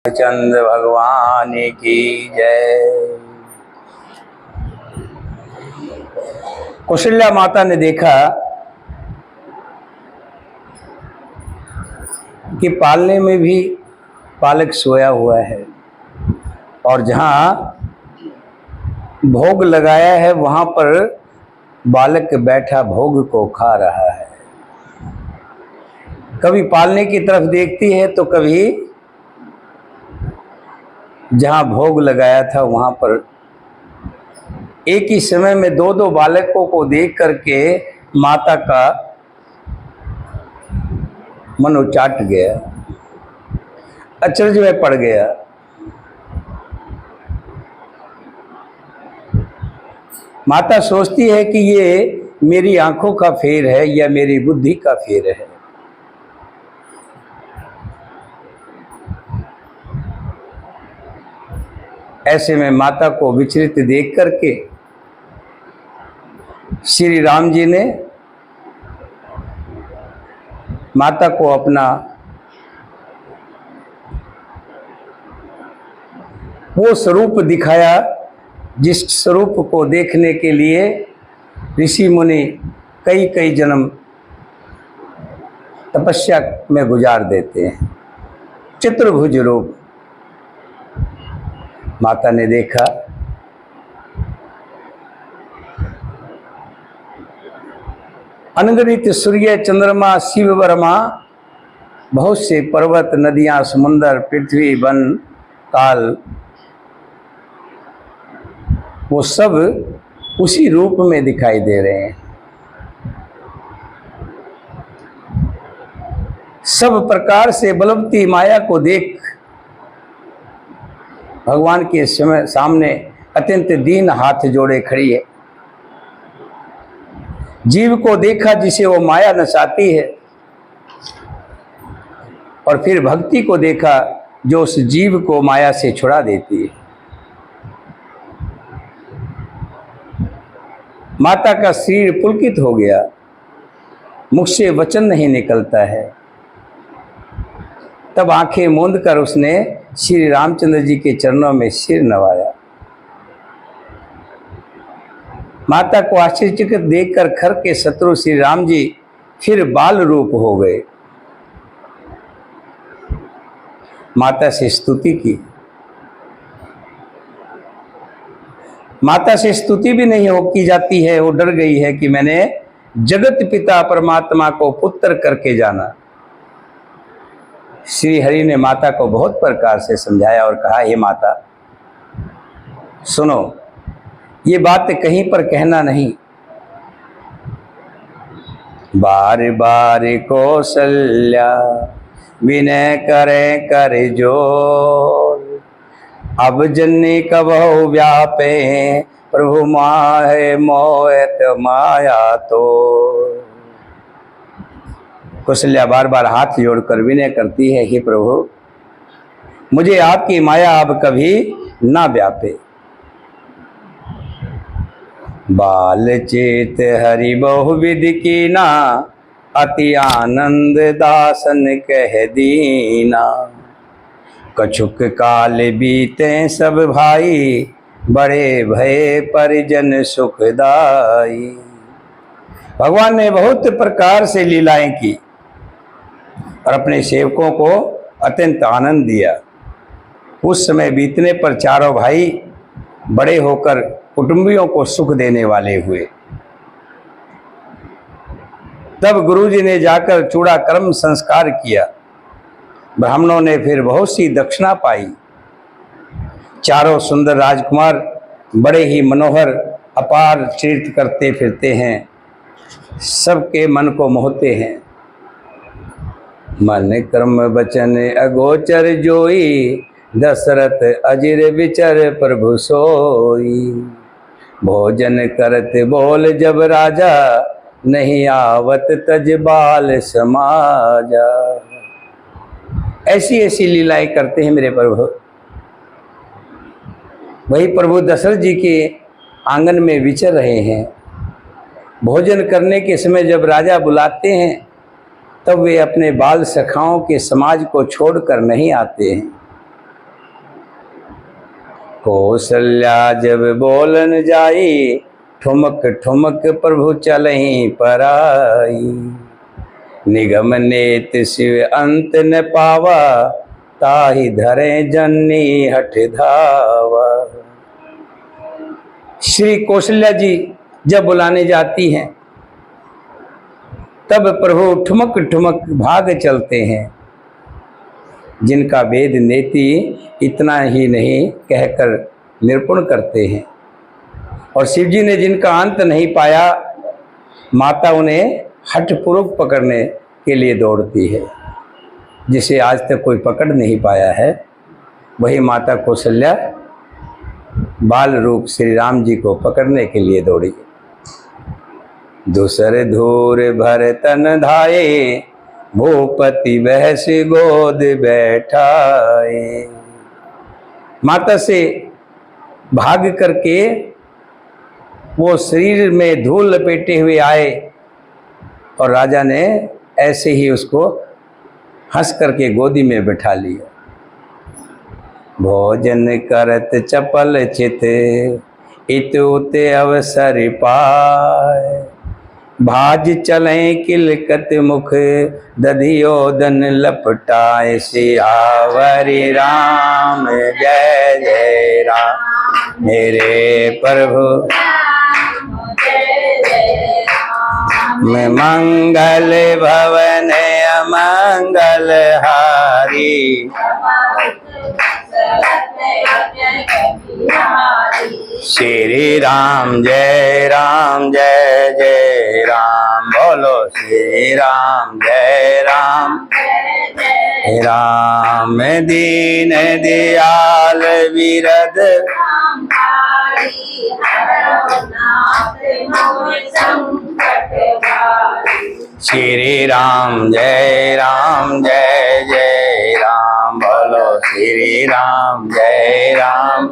चंद भगवान की जय। कौशल्या माता ने देखा कि पालने में भी पालक सोया हुआ है और जहां भोग लगाया है वहां पर बालक बैठा भोग को खा रहा है। कभी पालने की तरफ देखती है तो कभी जहां भोग लगाया था वहां पर एक ही समय में दो दो बालकों को देख करके माता का मन उचाट गया, अचरज में पड़ गया। माता सोचती है कि ये मेरी आंखों का फेर है या मेरी बुद्धि का फेर है। ऐसे में माता को विचलित देख करके श्री राम जी ने माता को अपना वो स्वरूप दिखाया जिस स्वरूप को देखने के लिए ऋषि मुनि कई कई जन्म तपस्या में गुजार देते हैं। चित्रभुज रूप माता ने देखा। अनगणित सूर्य चंद्रमा शिव वर्मा, बहुत से पर्वत नदियां समुंदर पृथ्वी वन काल, वो सब उसी रूप में दिखाई दे रहे हैं। सब प्रकार से बलवती माया को देख भगवान के सामने अत्यंत दीन हाथ जोड़े खड़ी है। जीव को देखा जिसे वो माया नसाती है और फिर भक्ति को देखा जो उस जीव को माया से छुड़ा देती है। माता का शरीर पुलकित हो गया, मुख से वचन नहीं निकलता है। तब आंखें मूंद कर उसने श्री रामचंद्र जी के चरणों में सिर नवाया। माता को आश्चर्यचकित देखकर खर के शत्रु श्री राम जी फिर बाल रूप हो गए। माता से स्तुति की। माता से स्तुति भी नहीं हो की जाती है। वो डर गई है कि मैंने जगत पिता परमात्मा को पुत्र करके जाना। श्री हरि ने माता को बहुत प्रकार से समझाया और कहा, हे माता सुनो, ये बात कहीं पर कहना नहीं। बार बार कौशल्या विनय करे कर जोर, अब जन्नी कबहु व्यापे प्रभु माहे मोहत माया तो। कौशल्या बार बार हाथ जोड़कर विनय करती है, हे प्रभु मुझे आपकी माया अब कभी ना व्यापे। बाल चेत हरि बहुविध कीना, अति आनंद दासन कह दीना। कछुक काल बीते सब भाई, बड़े भय परिजन सुखदाई। भगवान ने बहुत प्रकार से लीलाएं की और अपने सेवकों को अत्यंत आनंद दिया। उस समय बीतने पर चारों भाई बड़े होकर कुटुंबियों को सुख देने वाले हुए। तब गुरुजी ने जाकर चूड़ा कर्म संस्कार किया। ब्राह्मणों ने फिर बहुत सी दक्षिणा पाई। चारों सुंदर राजकुमार बड़े ही मनोहर अपार चरित्र करते फिरते हैं, सबके मन को मोहते हैं। मन कर्म वचन अगोचर जोई, दशरथ अजिर विचर प्रभु सोई। भोजन करत बोल जब राजा, नहीं आवत तज बाल समाजा। ऐसी ऐसी लीलाएं करते हैं मेरे प्रभु। वही प्रभु दशरथ जी के आंगन में विचर रहे हैं। भोजन करने के समय जब राजा बुलाते हैं तब वे अपने बाल सखाओं के समाज को छोड़कर नहीं आते हैं। कौशल्या जब बोलन जाई, ठुमक ठुमक प्रभु चलहि पराई। निगम नेत शिव अंत न पावा, ताहि धरे जननी हठ धावा। श्री कौशल्या जी जब बुलाने जाती हैं तब प्रभु ठुमक ठुमक भाग चलते हैं। जिनका वेद नेति इतना ही नहीं कहकर निरूपण करते हैं। और शिव जी ने जिनका अंत नहीं पाया, माता उन्हें हठपूर्वक पकड़ने के लिए दौड़ती है। जिसे आज तक कोई पकड़ नहीं पाया है, वही माता कौशल्या बाल रूप श्री राम जी को पकड़ने के लिए दौड़ी। दूसरे धूर भर तन धाये, भूपति बहस गोद बैठाए। माता से भाग करके वो शरीर में धूल लपेटे हुए आए और राजा ने ऐसे ही उसको हंस करके गोदी में बैठा लिया। भोजन करत चपल चित, इत उत अवसर पाए। भाज चले किलकत मुख, दधियोदन लपटाए। सियावरी राम जय जय राम, मेरे प्रभु में मंगल भवन अमंगल हारी। श्री राम जय जय राम, बोलो श्री राम जय राम। राम दीन दयाल विरद, श्री राम जय जय राम, बोलो श्री राम जय राम।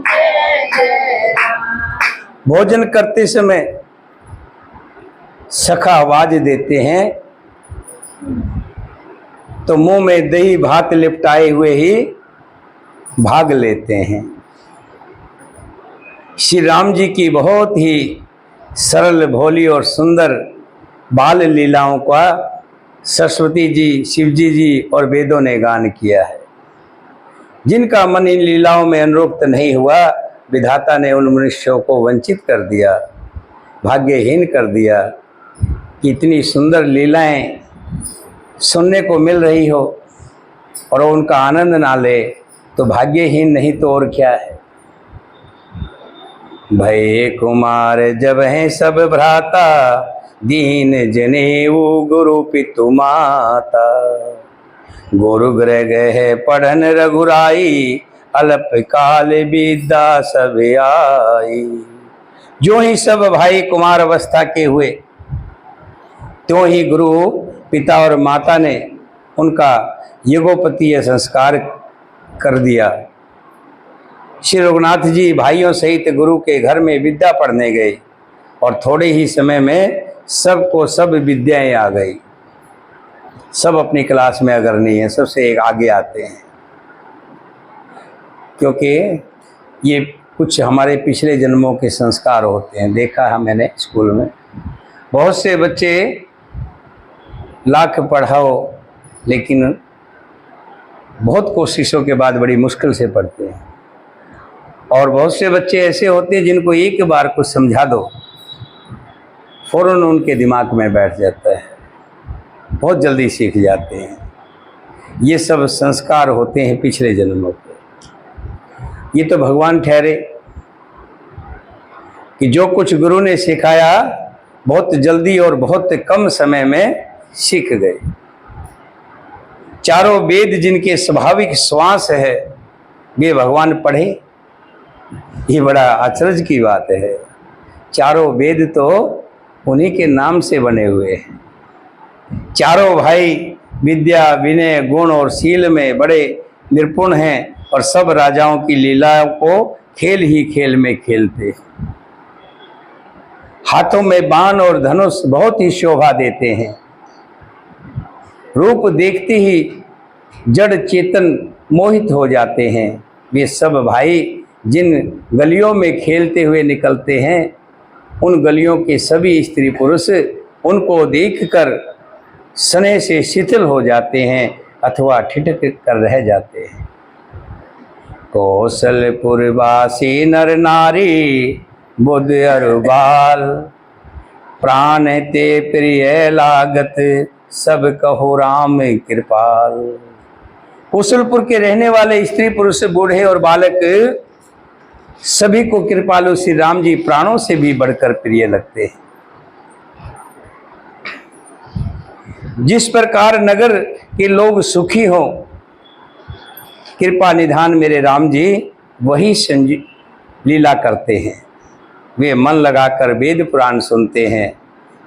भोजन करते समय सखा आवाज देते हैं तो मुंह में दही भात लिपटाए हुए ही भाग लेते हैं। श्री राम जी की बहुत ही सरल भोली और सुंदर बाल लीलाओं का सरस्वती जी, शिवजी जी और वेदों ने गान किया है। जिनका मन इन लीलाओं में अनुरक्त नहीं हुआ, विधाता ने उन मनुष्यों को वंचित कर दिया, भाग्यहीन कर दिया। कि इतनी सुंदर लीलाएं सुनने को मिल रही हो और उनका आनंद ना ले तो भाग्यहीन नहीं तो और क्या है। भय कुमार जब हैं सब भ्राता, दीन जनेऊ गुरु पितु माता। गुरु ग्रह गए पढ़न रघुराई, अल्प काल विद्या सब आई। जो ही सब भाई कुमार अवस्था के हुए, त्यों ही गुरु पिता और माता ने उनका यज्ञोपतीय संस्कार कर दिया। श्री रघुनाथ जी भाइयों सहित गुरु के घर में विद्या पढ़ने गए और थोड़े ही समय में सबको सब विद्याएं आ गई। सब अपनी क्लास में अग्रणी हैं, सबसे एक आगे आते हैं। क्योंकि ये कुछ हमारे पिछले जन्मों के संस्कार होते हैं। देखा है मैंने स्कूल में बहुत से बच्चे लाख पढ़ाओ लेकिन बहुत कोशिशों के बाद बड़ी मुश्किल से पढ़ते हैं। और बहुत से बच्चे ऐसे होते हैं जिनको एक बार कुछ समझा दो फौरन उनके दिमाग में बैठ जाता है, बहुत जल्दी सीख जाते हैं। ये सब संस्कार होते हैं पिछले जन्मों के। ये तो भगवान ठहरे कि जो कुछ गुरु ने सिखाया बहुत जल्दी और बहुत कम समय में सीख गए। चारों वेद जिनके स्वाभाविक श्वास है वे भगवान पढ़े, ये बड़ा आश्चर्य की बात है। चारों वेद तो उन्हीं के नाम से बने हुए हैं। चारों भाई विद्या, विनय, गुण और शील में बड़े निपुण हैं और सब राजाओं की लीलाओं को खेल ही खेल में खेलते। हाथों में बाण और धनुष बहुत ही शोभा देते हैं। रूप देखते ही जड़ चेतन मोहित हो जाते हैं। वे सब भाई जिन गलियों में खेलते हुए निकलते हैं, उन गलियों के सभी स्त्री पुरुष उनको देखकर स्नेह से शिथिल हो जाते हैं अथवा ठिठक कर रह जाते हैं। कौशलपुर वासी नर नारी बुद्ध अरु बाल, प्राण ते प्रिय लागत सब कहो राम कृपाल। कौशलपुर के रहने वाले स्त्री पुरुष बूढ़े और बालक सभी को कृपालु श्री राम जी प्राणों से भी बढ़कर प्रिय लगते हैं। जिस प्रकार नगर के लोग सुखी हों, कृपा निधान मेरे राम जी वही लीला करते हैं। वे मन लगाकर वेद पुराण सुनते हैं,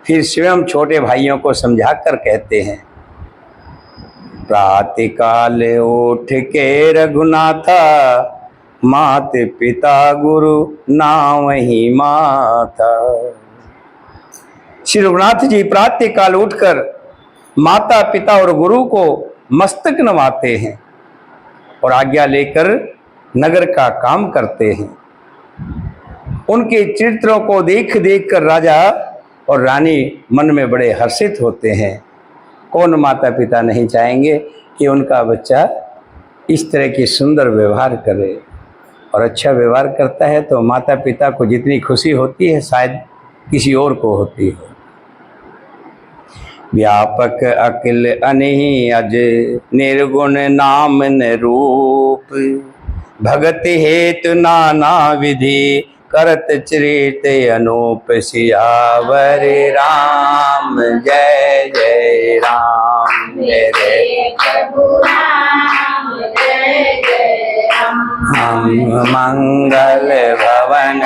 फिर स्वयं छोटे भाइयों को समझाकर कहते हैं, प्रातःकाल उठ के रघुनाथा, मात पिता गुरु नाम ही माता। श्री रघुनाथ जी प्रातःकाल उठकर माता पिता और गुरु को मस्तक नवाते हैं और आज्ञा लेकर नगर का काम करते हैं। उनके चित्रों को देख देख कर राजा और रानी मन में बड़े हर्षित होते हैं। कौन माता पिता नहीं चाहेंगे कि उनका बच्चा इस तरह की सुंदर व्यवहार करे, और अच्छा व्यवहार करता है तो माता पिता को जितनी खुशी होती है शायद किसी और को होती हो। व्यापक अकिल अनिहि अज, निर्गुण नाम न रूप, भगत हेतु नाना विधि, करत चरित अनूप। सियावर राम जय जय राम, जय प्रभु राम जय जय राम। हम मंगल भवन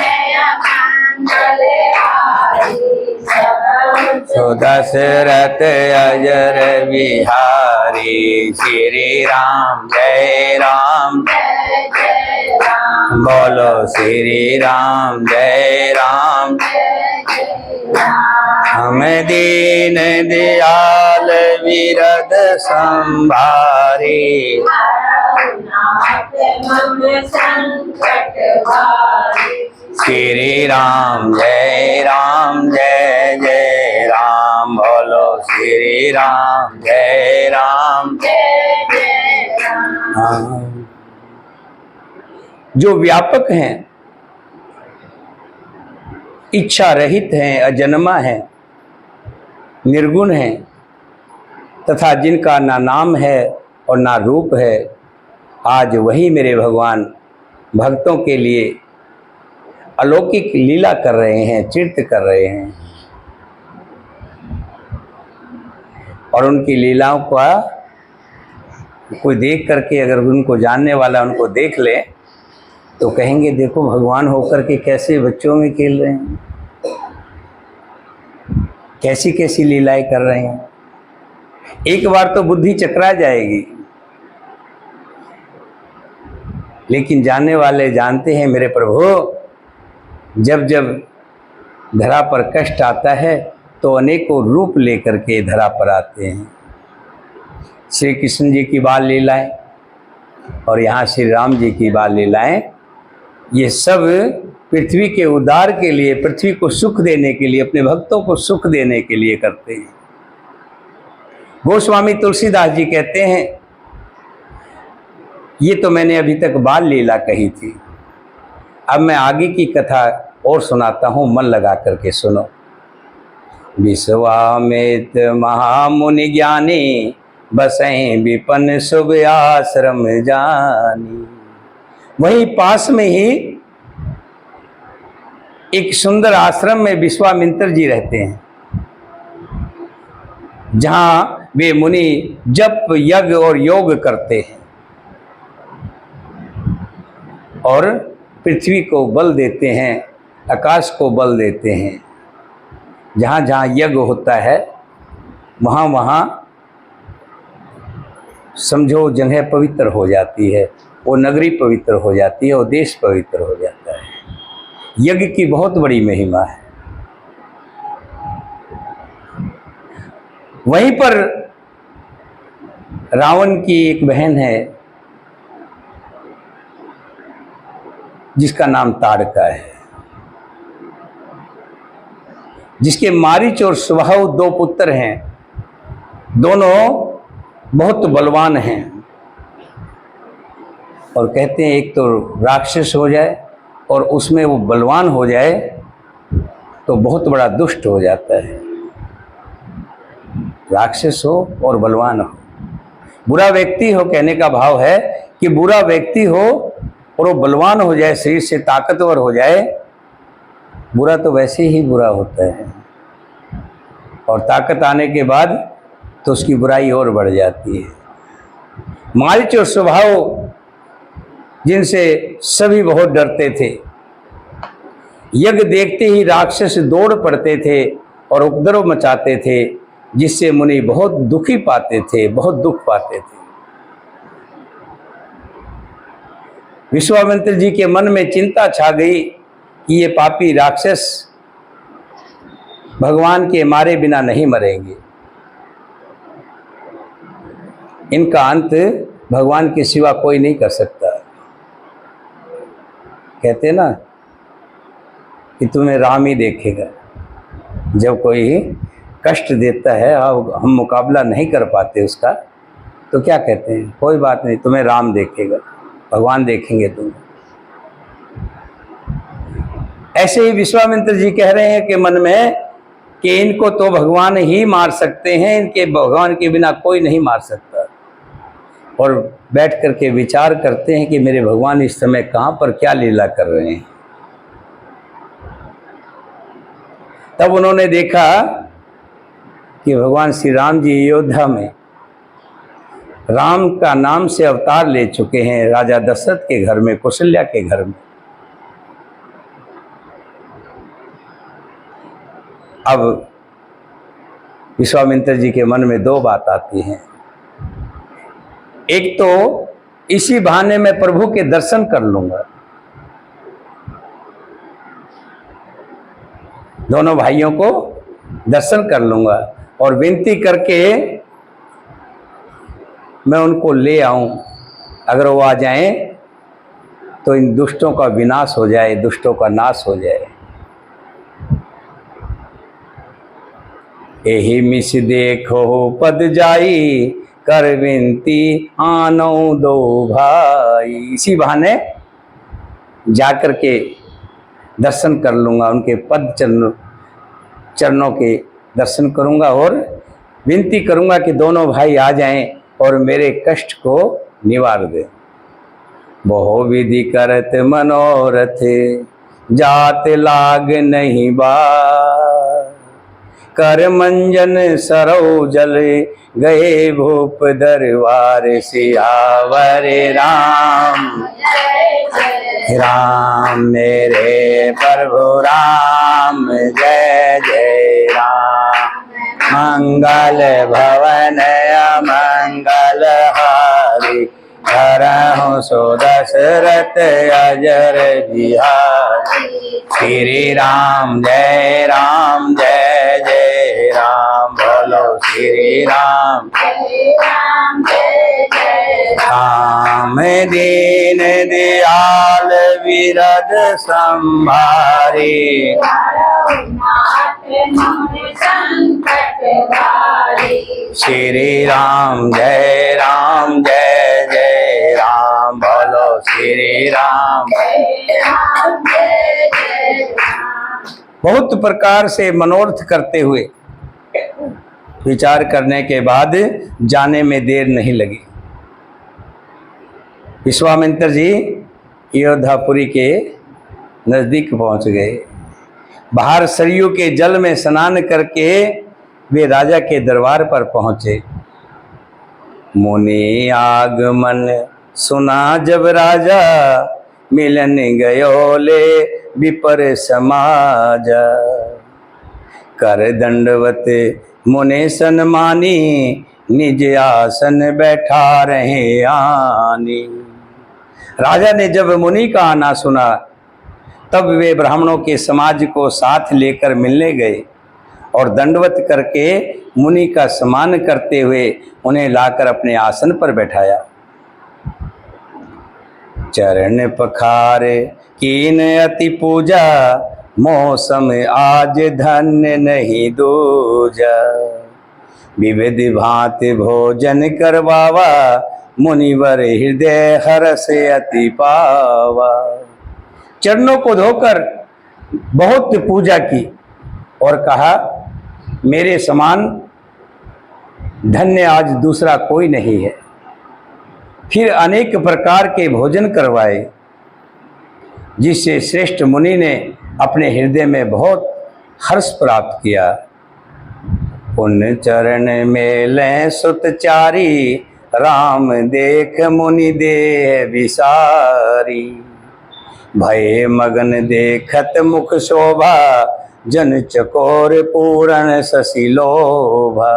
दशरथ अजर बिहारी, श्री राम जय राम जय जय राम। बोलो श्री राम जय राम जय जय राम। हम दीन दयाल विरद संभारी, श्री राम जय जय राम। बोलो श्री राम जय जय राम। जो व्यापक हैं, इच्छा रहित हैं, अजन्मा है, निर्गुण हैं, तथा जिनका ना नाम है और ना रूप है, आज वही मेरे भगवान भक्तों के लिए अलौकिक लीला कर रहे हैं, चित्त कर रहे हैं। और उनकी लीलाओं का कोई देख करके अगर उनको जानने वाला उनको देख ले तो कहेंगे देखो भगवान होकर के कैसे बच्चों में खेल रहे हैं, कैसी कैसी लीलाएं कर रहे हैं। एक बार तो बुद्धि चकरा जाएगी, लेकिन जानने वाले जानते हैं मेरे प्रभु, जब जब धरा पर कष्ट आता है तो अनेकों रूप लेकर के धरा पर आते हैं। श्री कृष्ण जी की बाल लीलाएं और यहाँ श्री राम जी की बाल लीलाएं, ये सब पृथ्वी के उद्धार के लिए, पृथ्वी को सुख देने के लिए, अपने भक्तों को सुख देने के लिए करते हैं। गोस्वामी तुलसीदास जी कहते हैं, ये तो मैंने अभी तक बाल लीला कही थी, अब मैं आगे की कथा और सुनाता हूँ, मन लगा करके सुनो। विश्वामित्र महामुनि ज्ञानी, बसें विपन शुभ आश्रम जानी। वहीं पास में ही एक सुंदर आश्रम में विश्वामित्र जी रहते हैं, जहाँ वे मुनि जप यज्ञ और योग करते हैं और पृथ्वी को बल देते हैं, आकाश को बल देते हैं। जहाँ जहाँ यज्ञ होता है वहाँ वहाँ समझो जगह पवित्र हो जाती है, वो नगरी पवित्र हो जाती है, वो देश पवित्र हो जाता है। यज्ञ की बहुत बड़ी महिमा है। वहीं पर रावण की एक बहन है, जिसका नाम ताड़का है, जिसके मारीच और सुबाहु 2 पुत्र हैं। दोनों बहुत बलवान हैं और कहते हैं एक तो राक्षस हो जाए और उसमें वो बलवान हो जाए तो बहुत बड़ा दुष्ट हो जाता है। राक्षस हो और बलवान हो, बुरा व्यक्ति हो, कहने का भाव है कि बुरा व्यक्ति हो और वो बलवान हो जाए, शरीर से ताकतवर हो जाए। बुरा तो वैसे ही बुरा होता है और ताकत आने के बाद तो उसकी बुराई और बढ़ जाती है। मारीच और स्वभाव जिनसे सभी बहुत डरते थे, यज्ञ देखते ही राक्षस दौड़ पड़ते थे और उपद्रव मचाते थे, जिससे मुनि बहुत दुखी पाते थे, बहुत दुख पाते थे। विश्वामित्र जी के मन में चिंता छा गई कि ये पापी राक्षस भगवान के मारे बिना नहीं मरेंगे, इनका अंत भगवान के सिवा कोई नहीं कर सकता। कहते ना कि तुम्हें राम ही देखेगा। जब कोई कष्ट देता है और हम मुकाबला नहीं कर पाते उसका, तो क्या कहते हैं, कोई बात नहीं, तुम्हें राम देखेगा, भगवान देखेंगे तुम्हें। ऐसे ही विश्वामित्र जी कह रहे हैं कि मन में कि इनको तो भगवान ही मार सकते हैं, इनके भगवान के बिना कोई नहीं मार सकता। और बैठ करके विचार करते हैं कि मेरे भगवान इस समय कहाँ पर क्या लीला कर रहे हैं। तब उन्होंने देखा कि भगवान श्री राम जी अयोध्या में राम का नाम से अवतार ले चुके हैं, राजा दशरथ के घर में, कौशल्या के घर में। अब विश्वामित्र जी के मन में 2 बात आती हैं। एक तो इसी बहाने मैं प्रभु के दर्शन कर लूंगा, दोनों भाइयों को दर्शन कर लूंगा और विनती करके मैं उनको ले आऊं। अगर वो आ जाएं तो इन दुष्टों का विनाश हो जाए, दुष्टों का नाश हो जाए। एहि मिस देखो पद जाई, कर विनती आनो 2 भाई। इसी बहाने जाकर के दर्शन कर लूँगा, उनके पद चरणों के दर्शन करूँगा और विनती करूँगा कि दोनों भाई आ जाएं और मेरे कष्ट को निवार दें। बहु विधि करत मनोरथ, जात लाग नहीं बार, कर मंजन सरौ जल, गए भूप दरबार, सियावर राम राम मेरे प्रभु राम, जय जय राम। मंगल भवन अमंगल हारी, धरहु सो दशरथ अजर बिहारी। श्री राम जय राम, जय जय राम, बोलो श्री राम राम। दीन दयाल विरद संभारी, श्री राम जय राम, जय जय राम, बोलो श्री राम। बहुत प्रकार से मनोरथ करते हुए विचार करने के बाद जाने में देर नहीं लगी। विश्वामित्र जी अयोध्यापुरी के नज़दीक पहुंच गए। बाहर सरयू के जल में स्नान करके वे राजा के दरबार पर पहुंचे। मुनि आगमन सुना जब राजा, मिलन गयो ले विपर समाज। कर दंडवत मुने सन्मानी, निज आसन बैठा रहे आनी। राजा ने जब मुनि का आना सुना तब वे ब्राह्मणों के समाज को साथ लेकर मिलने गए और दंडवत करके मुनि का सम्मान करते हुए उन्हें लाकर अपने आसन पर बैठाया। चरण पखारे कीन अति पूजा, मौसम आज धन्य नहीं दूजा। विविध भांति भोजन करवावा, मुनिवर हृदय हर्ष अति पावा। चरणों को धोकर बहुत पूजा की और कहा मेरे समान धन्य आज दूसरा कोई नहीं है। फिर अनेक प्रकार के भोजन करवाए, जिससे श्रेष्ठ मुनि ने अपने हृदय में बहुत हर्ष प्राप्त किया। पुण्य चरण में लें सुतचारी, राम देख मुनि देह विसारी। भय मगन देखत मुख शोभा, जन चकोर पूर्ण शशि लोभा।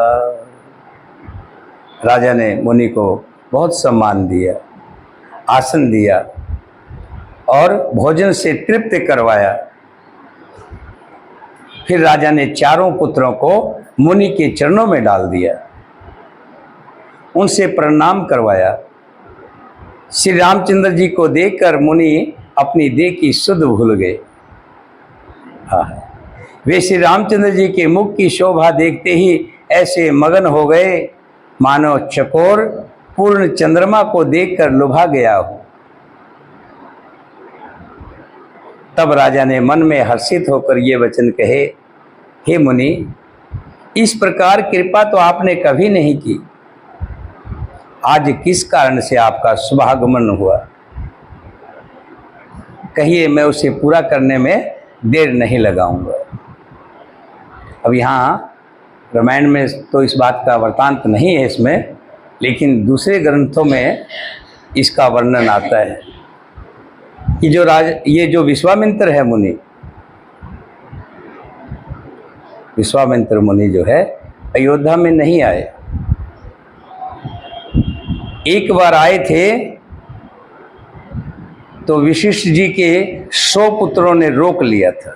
राजा ने मुनि को बहुत सम्मान दिया, आसन दिया और भोजन से तृप्त करवाया। फिर राजा ने चारों पुत्रों को मुनि के चरणों में डाल दिया, उनसे प्रणाम करवाया। श्री रामचंद्र जी को देखकर मुनि अपनी देह की सुध भूल गए। वे श्री रामचंद्र जी के मुख की शोभा देखते ही ऐसे मगन हो गए मानो चकोर पूर्ण चंद्रमा को देखकर लुभा गया हो। तब राजा ने मन में हर्षित होकर ये वचन कहे, हे मुनि, इस प्रकार कृपा तो आपने कभी नहीं की। आज किस कारण से आपका शुभागमन हुआ? कहिए, मैं उसे पूरा करने में देर नहीं लगाऊंगा। अब यहाँ रामायण में तो इस बात का वृतांत नहीं है इसमें, लेकिन दूसरे ग्रंथों में इसका वर्णन आता है कि ये जो विश्वामित्र है मुनि, विश्वामित्र मुनि जो है अयोध्या में नहीं आए। एक बार आए थे तो वशिष्ठ जी के 100 पुत्रों ने रोक लिया था।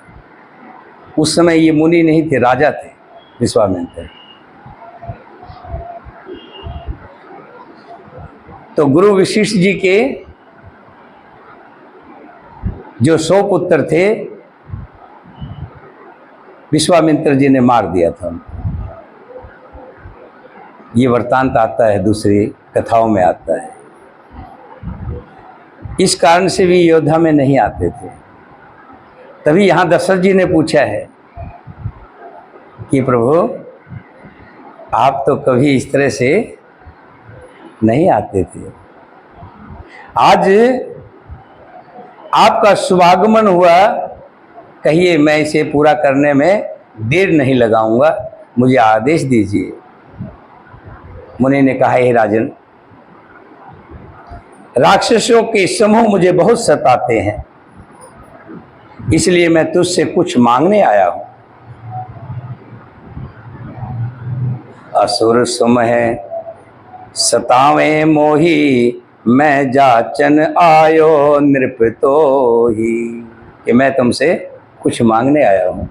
उस समय ये मुनि नहीं थे, राजा थे विश्वामित्र। तो गुरु वशिष्ठ जी के जो 100 पुत्र थे, विश्वामित्र जी ने मार दिया था। ये वृत्तांत आता है, दूसरी कथाओं में आता है। इस कारण से भी अयोध्या में नहीं आते थे। तभी यहाँ दशरथ जी ने पूछा है कि प्रभु, आप तो कभी इस तरह से नहीं आते थे, आज आपका शुभागमन हुआ, कहिए मैं इसे पूरा करने में देर नहीं लगाऊंगा, मुझे आदेश दीजिए। मुनि ने कहा, हे राजन, राक्षसों के समूह मुझे बहुत सताते हैं, इसलिए मैं तुझसे कुछ मांगने आया हूं। असुर समह सतावे मोही, मैं जाचन आयो नृपतो ही। कि मैं तुमसे कुछ मांगने आया हूं।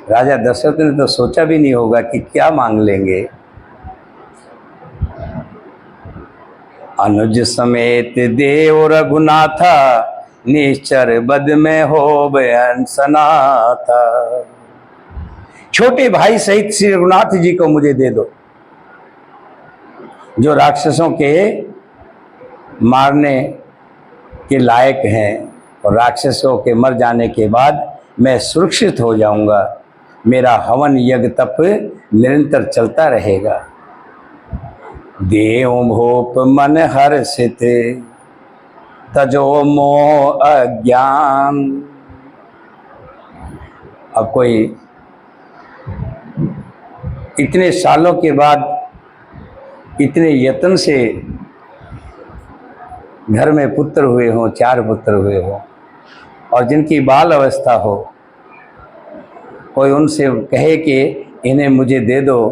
राजा दशरथ ने तो सोचा भी नहीं होगा कि क्या मांग लेंगे। अनुज समेत देव रघुनाथा, निश्चर बद में हो बयंसनाथा। छोटे भाई सहित श्री रघुनाथ जी को मुझे दे दो, जो राक्षसों के मारने के लायक हैं, और राक्षसों के मर जाने के बाद मैं सुरक्षित हो जाऊंगा। मेरा हवन यज्ञ तप निरंतर चलता रहेगा। देव भूप मन हर्षित, तजो मोह अज्ञान। अब कोई इतने सालों के बाद इतने यत्न से घर में पुत्र हुए हों, 4 पुत्र हुए हों, और जिनकी बाल अवस्था हो, कोई उनसे कहे कि इन्हें मुझे दे दो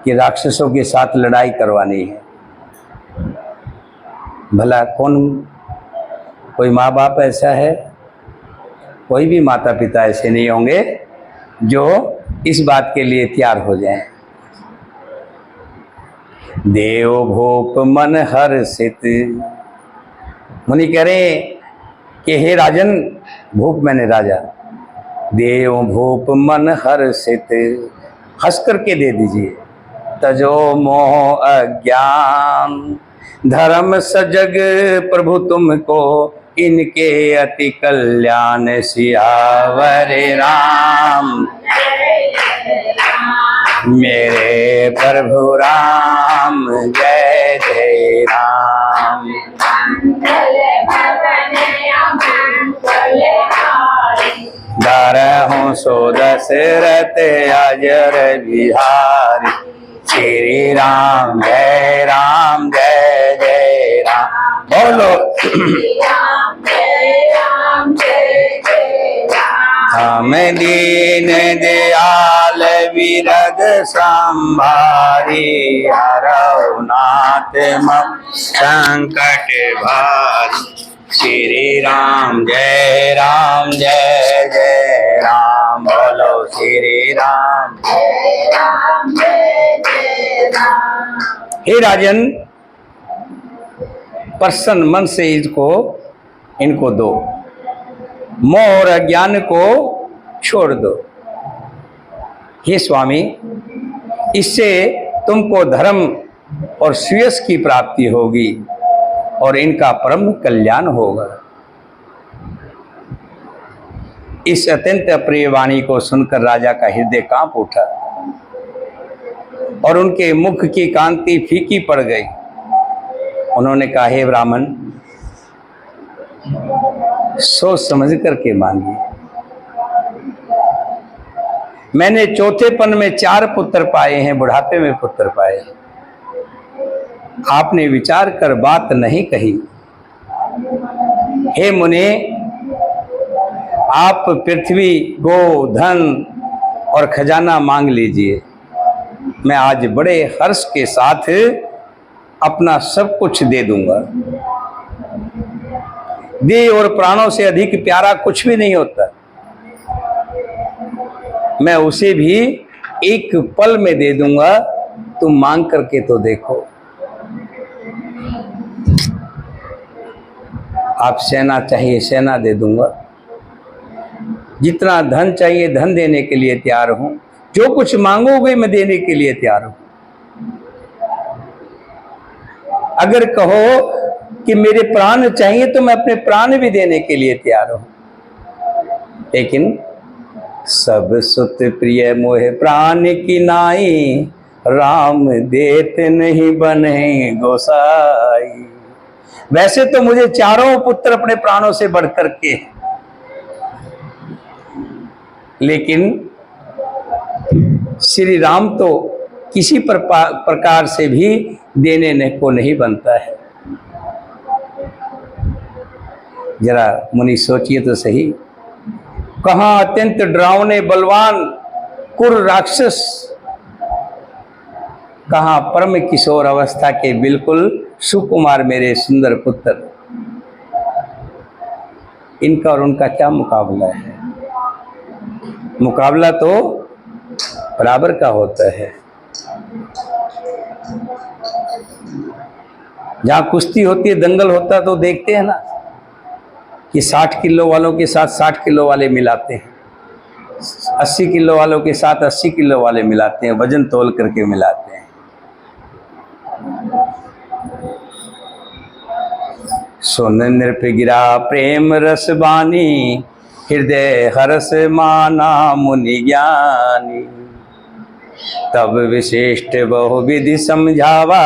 कि राक्षसों के साथ लड़ाई करवानी है। भला कोई माँ बाप ऐसा है? कोई भी माता पिता ऐसे नहीं होंगे जो इस बात के लिए तैयार हो जाएं। देव भूप मन हर्षित, मुनि कह रहे कि हे राजन, भूप मैंने राजा, देव भूप मन हर्षित, हंस करके दे दीजिए। तजो मोह अज्ञान, धर्म सजग प्रभु तुमको, इनके अति कल्याण सियावर राम। मेरे प्रभु राम, जय जय राम। दरहूँ सो दशरथ अजर बिहारी, श्री राम जय राम, जय जय राम। बोलो हम दीन दयाल विरद संभारी, हरौ नाथ मम संकट भारी। श्री राम जय राम, जय जय राम। बोलो श्री राम जय राम, जय जय राम। हे राजन, प्रसन्न मन से इनको दो, मोह और अज्ञान को छोड़ दो। हे स्वामी, इससे तुमको धर्म और श्रेयस की प्राप्ति होगी और इनका परम कल्याण होगा। इस अत्यंत अप्रिय वाणी को सुनकर राजा का हृदय कांप उठा और उनके मुख की कांति फीकी पड़ गई। उन्होंने कहा, हे ब्राह्मण, सोच समझ करके मांगिए। मैंने चौथेपन में 4 पुत्र पाए हैं, बुढ़ापे में पुत्र पाए। आपने विचार कर बात नहीं कही। हे मुने, आप पृथ्वी, गो, धन और खजाना मांग लीजिए। मैं आज बड़े हर्ष के साथ अपना सब कुछ दे दूंगा। देह और प्राणों से अधिक प्यारा कुछ भी नहीं होता। मैं उसे भी एक पल में दे दूंगा, तुम मांग करके तो देखो। आप सेना चाहिए, सेना दे दूंगा। जितना धन चाहिए, धन देने के लिए तैयार हूं। जो कुछ मांगोगे मैं देने के लिए तैयार हूं। अगर कहो कि मेरे प्राण चाहिए तो मैं अपने प्राण भी देने के लिए तैयार हूं। लेकिन सब सुत प्रिय मोहे प्राण की नाई, राम देते नहीं बने गोसाई। वैसे तो मुझे चारों पुत्र अपने प्राणों से बढ़कर के, लेकिन श्री राम तो किसी प्रकार से भी देने को नहीं बनता है। जरा मुनि सोचिए तो सही, कहाँ अत्यंत डरावने बलवान कुर राक्षस, कहाँ परम किशोर अवस्था के बिल्कुल सुकुमार मेरे सुंदर पुत्र। इनका और उनका क्या मुकाबला है? मुकाबला तो बराबर का होता है। जहां कुश्ती होती है, दंगल होता है, तो देखते हैं ना कि 60 किलो वालों के साथ 60 किलो वाले मिलाते हैं, 80 किलो वालों के साथ 80 किलो वाले मिलाते हैं, वजन तोल करके मिलाते हैं। सोन नृप गिरा प्रेम रस बानी, हृदय हरस माना मुनि ज्ञानी। तब विशिष्ट बहुविधि समझावा,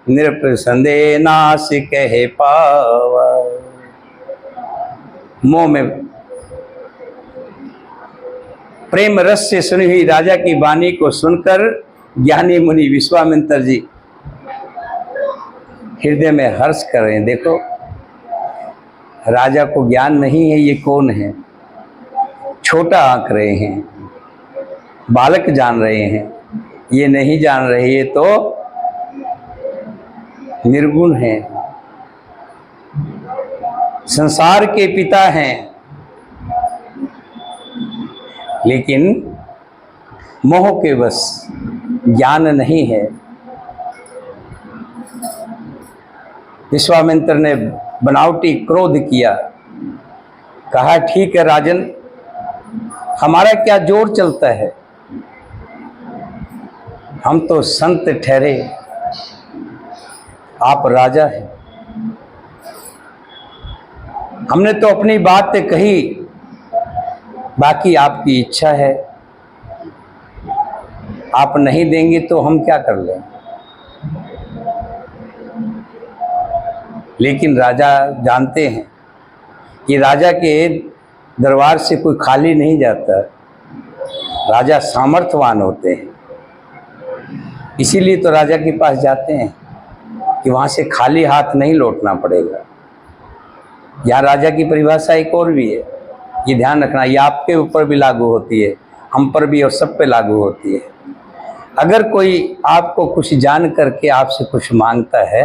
नृप संदेह नाश कहे पावा। मोह में प्रेम रस से सुनी हुई राजा की वाणी को सुनकर ज्ञानी मुनि विश्वामित्र जी हृदय में हर्ष कर रहे हैं। देखो, राजा को ज्ञान नहीं है ये कौन है, छोटा आंक रहे हैं, बालक जान रहे हैं, ये नहीं जान रहे ये तो निर्गुण हैं, संसार के पिता हैं। लेकिन मोह के बस ज्ञान नहीं है। विश्वामित्र ने बनावटी क्रोध किया। कहा ठीक है राजन, हमारा क्या जोर चलता है, हम तो संत ठहरे, आप राजा हैं। हमने तो अपनी बात कही, बाकी आपकी इच्छा है, आप नहीं देंगे तो हम क्या कर लें। लेकिन राजा जानते हैं कि राजा के दरबार से कोई खाली नहीं जाता, राजा सामर्थ्यवान होते हैं। इसीलिए तो राजा के पास जाते हैं कि वहाँ से खाली हाथ नहीं लौटना पड़ेगा। यहाँ राजा की परिभाषा एक और भी है, ये ध्यान रखना, ये आपके ऊपर भी लागू होती है, हम पर भी और सब पे लागू होती है। अगर कोई आपको कुछ जान करके आपसे कुछ मांगता है,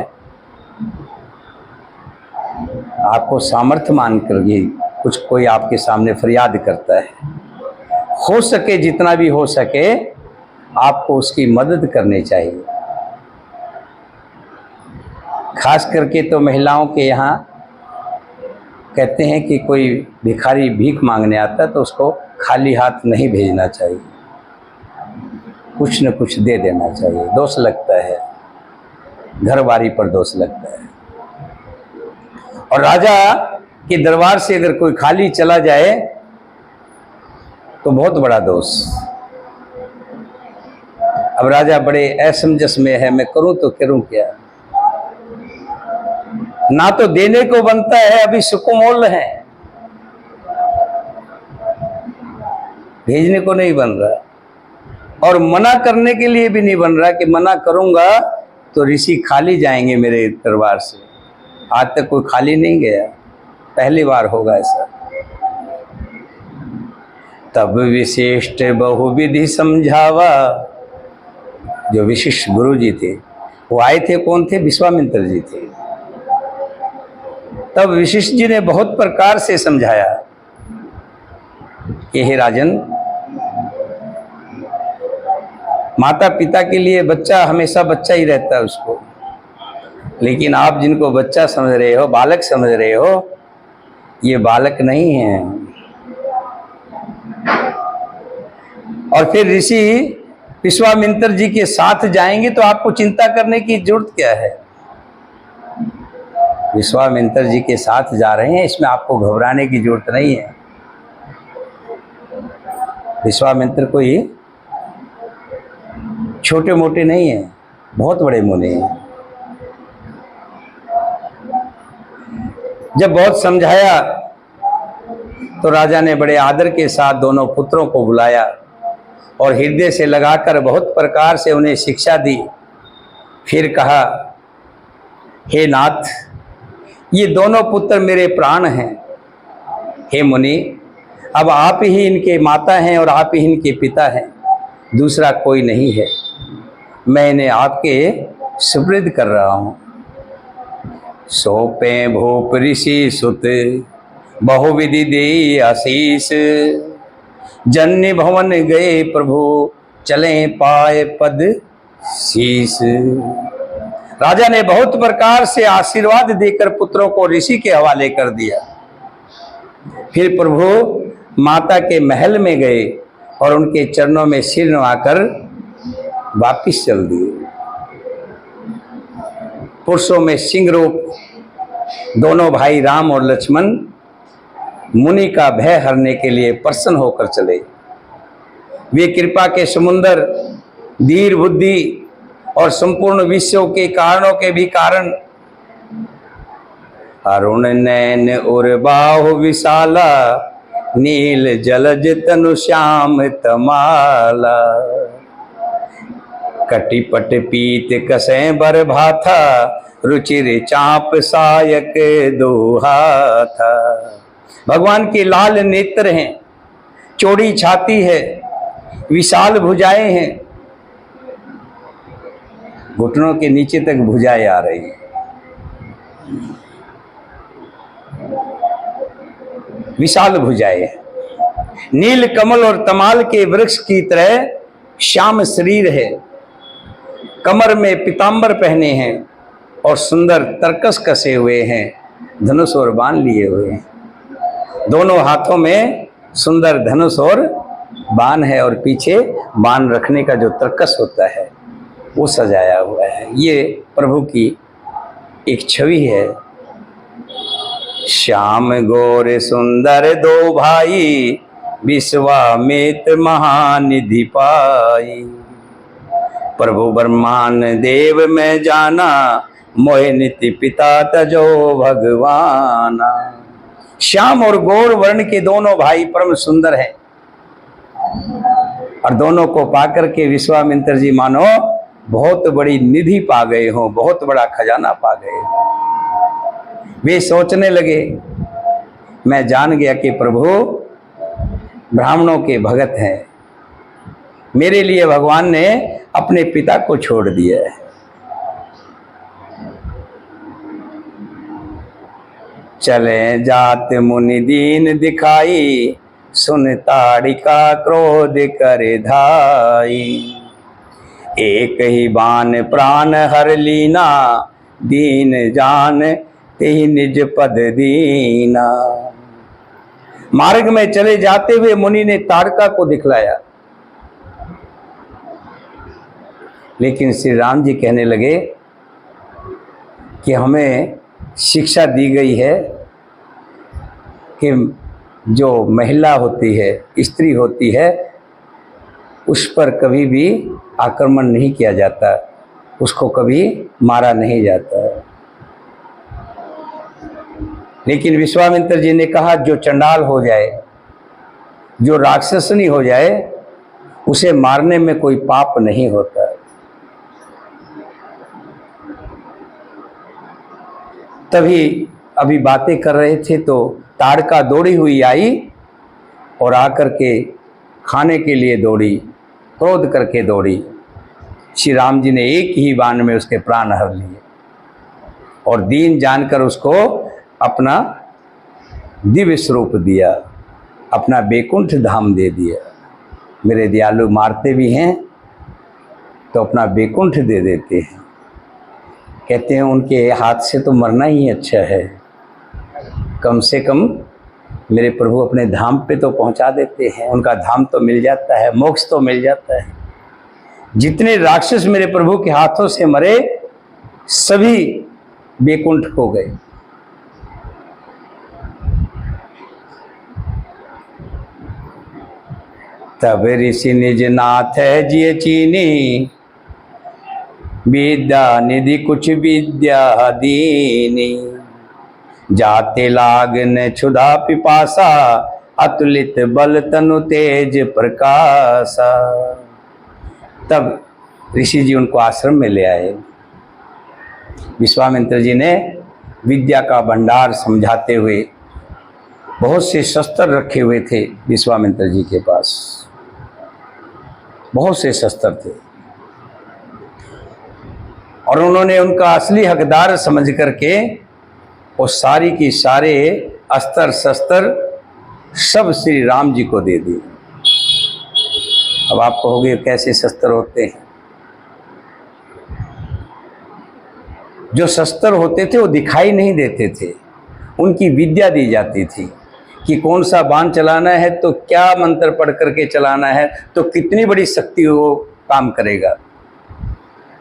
आपको सामर्थ्य मान करके कुछ कोई आपके सामने फरियाद करता है, हो सके जितना भी हो सके आपको उसकी मदद करनी चाहिए। खास करके तो महिलाओं के यहाँ कहते हैं कि कोई भिखारी भीख मांगने आता है तो उसको खाली हाथ नहीं भेजना चाहिए, कुछ न कुछ दे देना चाहिए। दोष लगता है, घरवारी पर दोष लगता है। और राजा के दरबार से अगर कोई खाली चला जाए तो बहुत बड़ा दोष। अब राजा बड़े असमंजस में है, मैं करूं तो करूं क्या, ना तो देने को बनता है, अभी सुकुमोल है, भेजने को नहीं बन रहा, और मना करने के लिए भी नहीं बन रहा कि मना करूंगा तो ऋषि खाली जाएंगे मेरे दरबार से। आज तक कोई खाली नहीं गया, पहली बार होगा ऐसा। तब विशिष्ट बहुविधि समझावा, जो विशिष्ट गुरु जी थे वो आए थे, कौन थे, विश्वामित्र जी थे। तब विशिष्ट जी ने बहुत प्रकार से समझाया कि हे राजन, माता पिता के लिए बच्चा हमेशा बच्चा ही रहता है उसको, लेकिन आप जिनको बच्चा समझ रहे हो, बालक समझ रहे हो, ये बालक नहीं है। और फिर ऋषि विश्वामित्र जी के साथ जाएंगे तो आपको चिंता करने की जरूरत क्या है। विश्वामित्र जी के साथ जा रहे हैं, इसमें आपको घबराने की जरूरत नहीं है। विश्वामित्र कोई छोटे मोटे नहीं है, बहुत बड़े मुनि हैं। जब बहुत समझाया तो राजा ने बड़े आदर के साथ दोनों पुत्रों को बुलाया और हृदय से लगाकर बहुत प्रकार से उन्हें शिक्षा दी। फिर कहा, हे नाथ, ये दोनों पुत्र मेरे प्राण हैं। हे मुनि, अब आप ही इनके माता हैं और आप ही इनके पिता हैं, दूसरा कोई नहीं है। मैं इन्हें आपके सुपुर्द कर रहा हूँ। सौंपे भूप ऋषि सुत बहुविधि दे आशीष, जन्य भवन गए प्रभु चले पाए पद शीश। राजा ने बहुत प्रकार से आशीर्वाद देकर पुत्रों को ऋषि के हवाले कर दिया। फिर प्रभु माता के महल में गए और उनके चरणों में सिर नवाकर वापिस चल दिए। पुरुषों में सिंह रूप दोनों भाई राम और लक्ष्मण मुनि का भय हरने के लिए प्रसन्न होकर चले। वे कृपा के समुंदर, धीर बुद्धि और संपूर्ण विश्व के कारणों के भी कारण, अरुण नैन और बाहु विशाला, नील जलज तनु श्याम तमाला, कटिपट पीत कसे बर भाथा, रुचिर चाप सायक दोहा था। भगवान के लाल नेत्र हैं, चौड़ी छाती है, विशाल भुजाएं हैं, घुटनों के नीचे तक भुजाएं आ रही हैं, विशाल भुजाएं। नील कमल और तमाल के वृक्ष की तरह श्याम शरीर है, कमर में पीतांबर पहने हैं और सुंदर तरकस कसे हुए हैं, धनुष और बाण लिए हुए हैं। दोनों हाथों में सुंदर धनुष और बाण है और पीछे बाण रखने का जो तर्कस होता है वो सजाया हुआ है। ये प्रभु की एक छवि है। श्याम गौर सुंदर दो भाई, विश्वामित्र महानिधि पाई। प्रभु ब्रह्मांड देव में जाना, मोहि नित्य पिता तजो भगवाना। श्याम और गौर वर्ण के दोनों भाई परम सुंदर हैं और दोनों को पाकर के विश्वामित्र जी मानो बहुत बड़ी निधि पा गए हो, बहुत बड़ा खजाना पा गए हो। वे सोचने लगे, मैं जान गया कि प्रभु ब्राह्मणों के भगत हैं, मेरे लिए भगवान ने अपने पिता को छोड़ दिया है। चले जात मुनि दीन दिखाई, सुन ताड़िका क्रोध करे धाई। एक ही बाण प्राण हर लीना, दीन जान तेहि निज पद दीना। मार्ग में चले जाते हुए मुनि ने ताड़का को दिखलाया, लेकिन श्री राम जी कहने लगे कि हमें शिक्षा दी गई है कि जो महिला होती है, स्त्री होती है, उस पर कभी भी आक्रमण नहीं किया जाता, उसको कभी मारा नहीं जाता। लेकिन विश्वामित्र जी ने कहा जो चंडाल हो जाए, जो राक्षसनी हो जाए, उसे मारने में कोई पाप नहीं होता। तभी अभी बातें कर रहे थे तो ताड़का दौड़ी हुई आई और आकर के खाने के लिए दौड़ी, क्रोध करके दौड़ी। श्री राम जी ने एक ही बाण में उसके प्राण हर लिए और दीन जानकर उसको अपना दिव्य स्वरूप दिया, अपना बैकुंठ धाम दे दिया। मेरे दयालु मारते भी हैं तो अपना बैकुंठ दे देते हैं। कहते हैं उनके हाथ से तो मरना ही अच्छा है, कम से कम मेरे प्रभु अपने धाम पे तो पहुंचा देते हैं, उनका धाम तो मिल जाता है, मोक्ष तो मिल जाता है। जितने राक्षस मेरे प्रभु के हाथों से मरे सभी बैकुंठ हो गए। तब ऋषि निज नाथ जिय चीनी, विद्या निधि कुछ विद्या दीनी। जाते लागन क्षुधा पिपासा, अतुलित बल तनु तेज प्रकाशा। तब ऋषि जी उनको आश्रम में ले आए। विश्वामित्र जी ने विद्या का भंडार समझाते हुए, बहुत से शस्त्र रखे हुए थे विश्वामित्र जी के पास, बहुत से शस्त्र थे, और उन्होंने उनका असली हकदार समझ करके वो सारी की सारे अस्त्र शस्त्र सब श्री राम जी को दे दिए। अब आप कहोगे कैसे शस्त्र होते हैं? जो शस्त्र होते थे वो दिखाई नहीं देते थे, उनकी विद्या दी जाती थी कि कौन सा बाण चलाना है तो क्या मंत्र पढ़ करके चलाना है तो कितनी बड़ी शक्ति वो काम करेगा।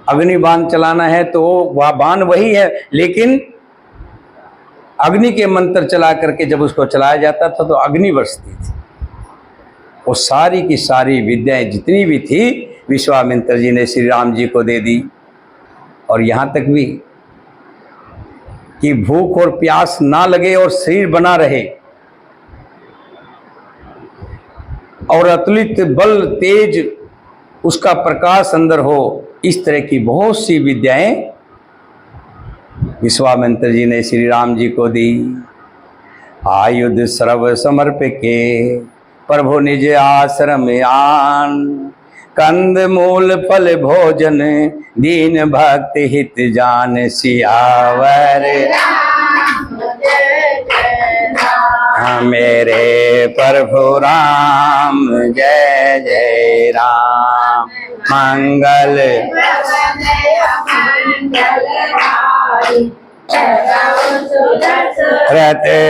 अग्नि बाण चलाना है तो वह बाण वही है, लेकिन अग्नि के मंत्र चला करके जब उसको चलाया जाता था तो अग्नि बरसती थी। वो सारी की सारी विद्याएं जितनी भी थी विश्वामित्र जी ने श्री राम जी को दे दी। और यहाँ तक भी कि भूख और प्यास ना लगे और शरीर बना रहे और अतुलित बल तेज उसका प्रकाश अंदर हो, इस तरह की बहुत सी विद्याएं विश्वामित्र जी ने श्री राम जी को दी। आयुध सर्व समर्पित के प्रभु निज आश्रम आन, कंद मूल फल भोजन दीन भक्त हित जान सियावर। मेरे प्रभु राम जय जय राम, मंगल रत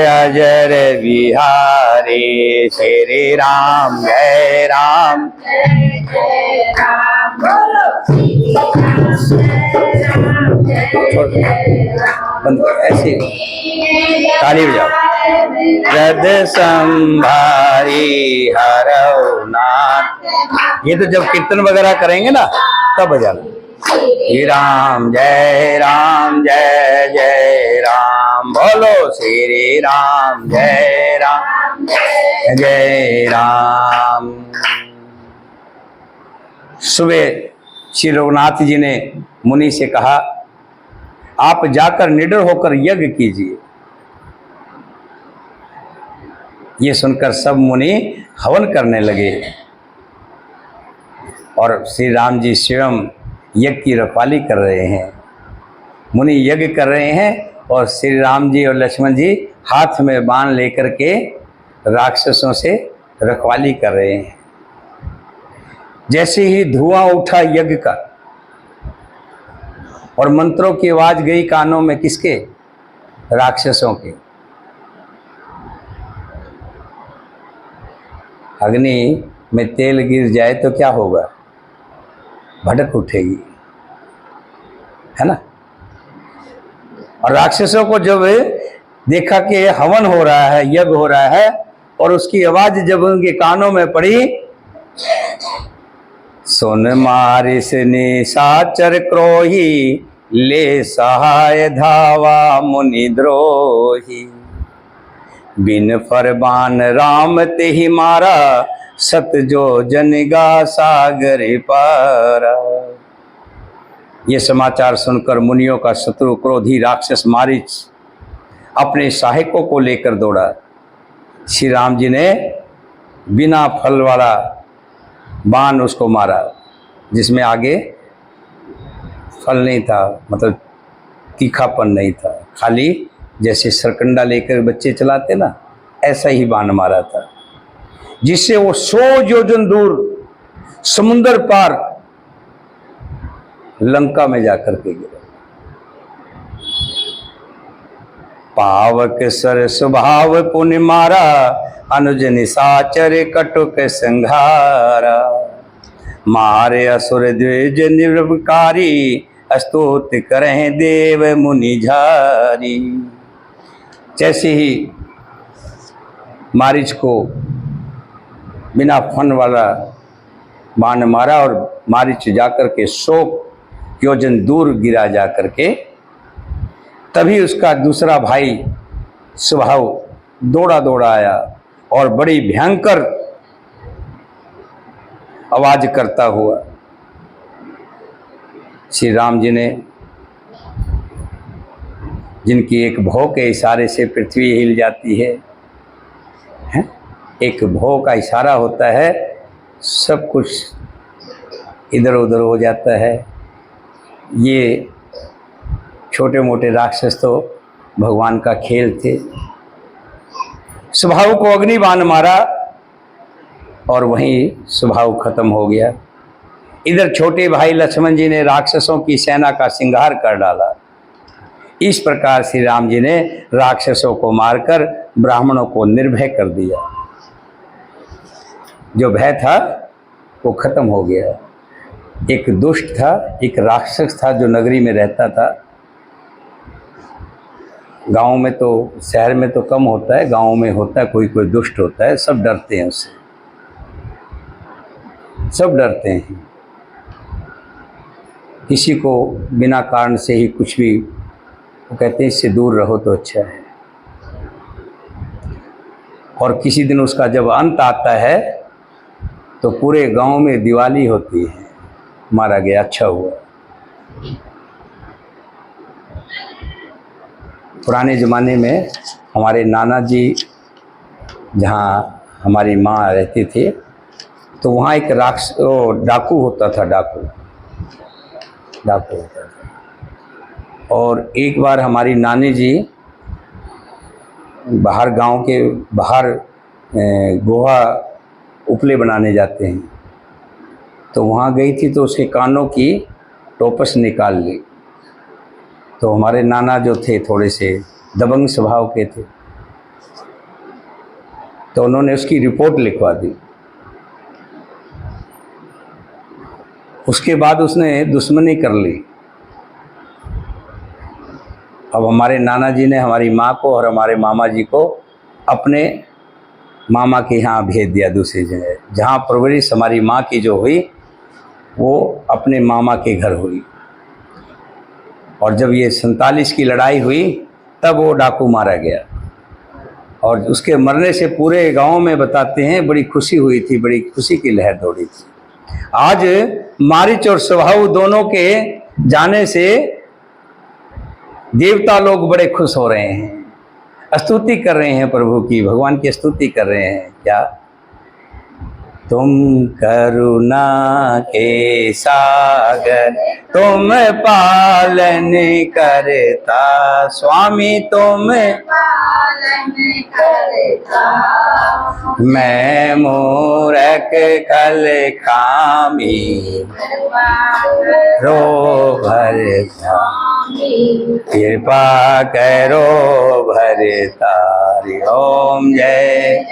अजर बिहारी श्री राम जय राम। बंद ऐसे ताली बजाओ। रद संभारी हरौ नाथ। ये तो जब कीर्तन वगैरह करेंगे ना तब बजाना। श्री राम जय जय राम। बोलो श्री राम जय राम। सुबह श्री रघुनाथ जी ने मुनि से कहा, आप जाकर निडर होकर यज्ञ कीजिए। ये सुनकर सब मुनि हवन करने लगे और श्री राम जी स्वयं यज्ञ की रखवाली कर रहे हैं। मुनि यज्ञ कर रहे हैं और श्री राम जी और लक्ष्मण जी हाथ में बाण लेकर के राक्षसों से रखवाली कर रहे हैं। जैसे ही धुआं उठा यज्ञ का और मंत्रों की आवाज गई कानों में, किसके? राक्षसों के। अग्नि में तेल गिर जाए तो क्या होगा? भड़क उठेगी, है ना। और राक्षसों को जब देखा कि हवन हो रहा है, यज्ञ हो रहा है, और उसकी आवाज जब उनके कानों में पड़ी, सुन मारिस निशाचर क्रोही, ले सहाय धावा मुनि द्रोही। बिन फरमान राम ते ही मारा, सत जो जनगा सागर पारा। ये समाचार सुनकर मुनियों का शत्रु क्रोधी राक्षस मारीच अपने सहायकों को लेकर दौड़ा। श्री राम जी ने बिना फल वाला बाण उसको मारा, जिसमें आगे फल नहीं था, मतलब तीखापन नहीं था, खाली जैसे सरकंडा लेकर बच्चे चलाते ना, ऐसा ही बाण मारा था, जिससे वो 100 योजन दूर समुंदर पार लंका में जाकर के गिरा। पावक सर स्वभाव पुण्य मारा, अनुज निशाचर कटुक संघारा। मारे असुर द्विज निर्विकारी, स्तुत करें देव मुनि झारी। जैसे ही मारीच को बिना फन वाला बाण मारा और मारीच जाकर के 100 योजन दूर गिरा जाकर के, तभी उसका दूसरा भाई स्वभाव दौड़ा दौड़ा आया और बड़ी भयंकर आवाज करता हुआ श्री राम जी ने, जिनकी एक भौ के इशारे से पृथ्वी हिल जाती है, एक भौ का इशारा होता है, सब कुछ इधर उधर हो जाता है। ये छोटे मोटे राक्षस तो भगवान का खेल थे। स्वभाव को अग्निबाण मारा और वहीं स्वभाव खत्म हो गया। इधर छोटे भाई लक्ष्मण जी ने राक्षसों की सेना का सिंगार कर डाला। इस प्रकार श्री राम जी ने राक्षसों को मारकर ब्राह्मणों को निर्भय कर दिया। जो भय था वो खत्म हो गया। एक दुष्ट था, एक राक्षस था जो नगरी में रहता था। गांव में तो, शहर में तो कम होता है, गांव में होता है, कोई कोई दुष्ट होता है, सब डरते हैं उससे, सब डरते हैं। किसी को बिना कारण से ही कुछ भी, वो कहते हैं इससे दूर रहो तो अच्छा है। और किसी दिन उसका जब अंत आता है तो पूरे गांव में दिवाली होती है, मारा गया, अच्छा हुआ। पुराने ज़माने में हमारे नाना जी जहाँ हमारी माँ रहते थे, तो वहाँ एक डाकू होता था, डाकू होता था। और एक बार हमारी नानी जी बाहर, गांव के बाहर गोहा उपले बनाने जाते हैं, तो वहाँ गई थी, तो उसके कानों की टोपस निकाल ली। तो हमारे नाना जो थे थोड़े से दबंग स्वभाव के थे, तो उन्होंने उसकी रिपोर्ट लिखवा दी। उसके बाद उसने दुश्मनी कर ली। अब हमारे नाना जी ने हमारी माँ को और हमारे मामा जी को अपने मामा के यहाँ भेज दिया, दूसरी जगह। जहाँ परवरिश हमारी माँ की जो हुई वो अपने मामा के घर हुई। और जब ये 47 की लड़ाई हुई तब वो डाकू मारा गया। और उसके मरने से पूरे गांव में बताते हैं बड़ी खुशी हुई थी, बड़ी खुशी की लहर दौड़ी थी। आज मारीच और स्वभाव दोनों के जाने से देवता लोग बड़े खुश हो रहे हैं, स्तुति कर रहे हैं प्रभु की, भगवान की स्तुति कर रहे हैं। क्या तुम करुणा के सागर, तुम पालन करता स्वामी, तुम पालन करता, मैं मूरख कल कामी, रो भरता, कृपा करो भरतारी। ओम जय।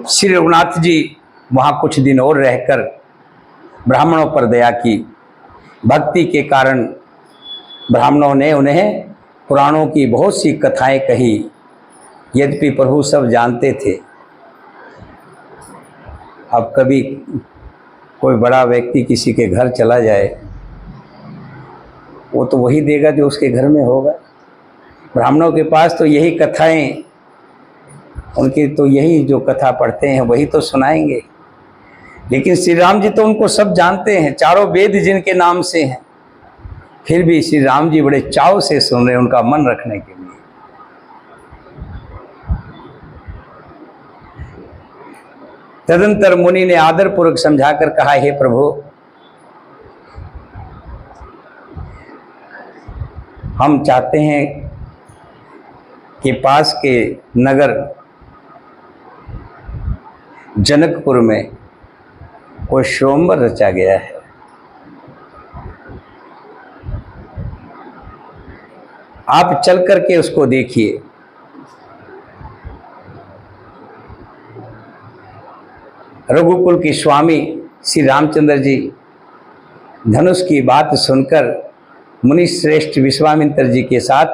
श्री रघुनाथ जी वहाँ कुछ दिन और रहकर ब्राह्मणों पर दया की। भक्ति के कारण ब्राह्मणों ने उन्हें पुराणों की बहुत सी कथाएं कही। यद्यपि प्रभु सब जानते थे। अब कभी कोई बड़ा व्यक्ति किसी के घर चला जाए, वो तो वही देगा जो उसके घर में होगा। ब्राह्मणों के पास तो यही कथाएं, उनकी तो यही जो कथा पढ़ते हैं वही तो सुनाएंगे। लेकिन श्री राम जी तो उनको सब जानते हैं, चारों वेद जिनके नाम से हैं, फिर भी श्री राम जी बड़े चाव से सुन रहे, उनका मन रखने के लिए। तदंतर मुनि ने आदरपूर्वक समझाकर कहा, हे प्रभु, हम चाहते हैं कि पास के नगर जनकपुर में कोई स्वयंवर रचा गया है। आप चल करके उसको देखिए। रघुकुल के स्वामी श्री रामचंद्र जी धनुष की बात सुनकर मुनि श्रेष्ठ विश्वामित्र जी के साथ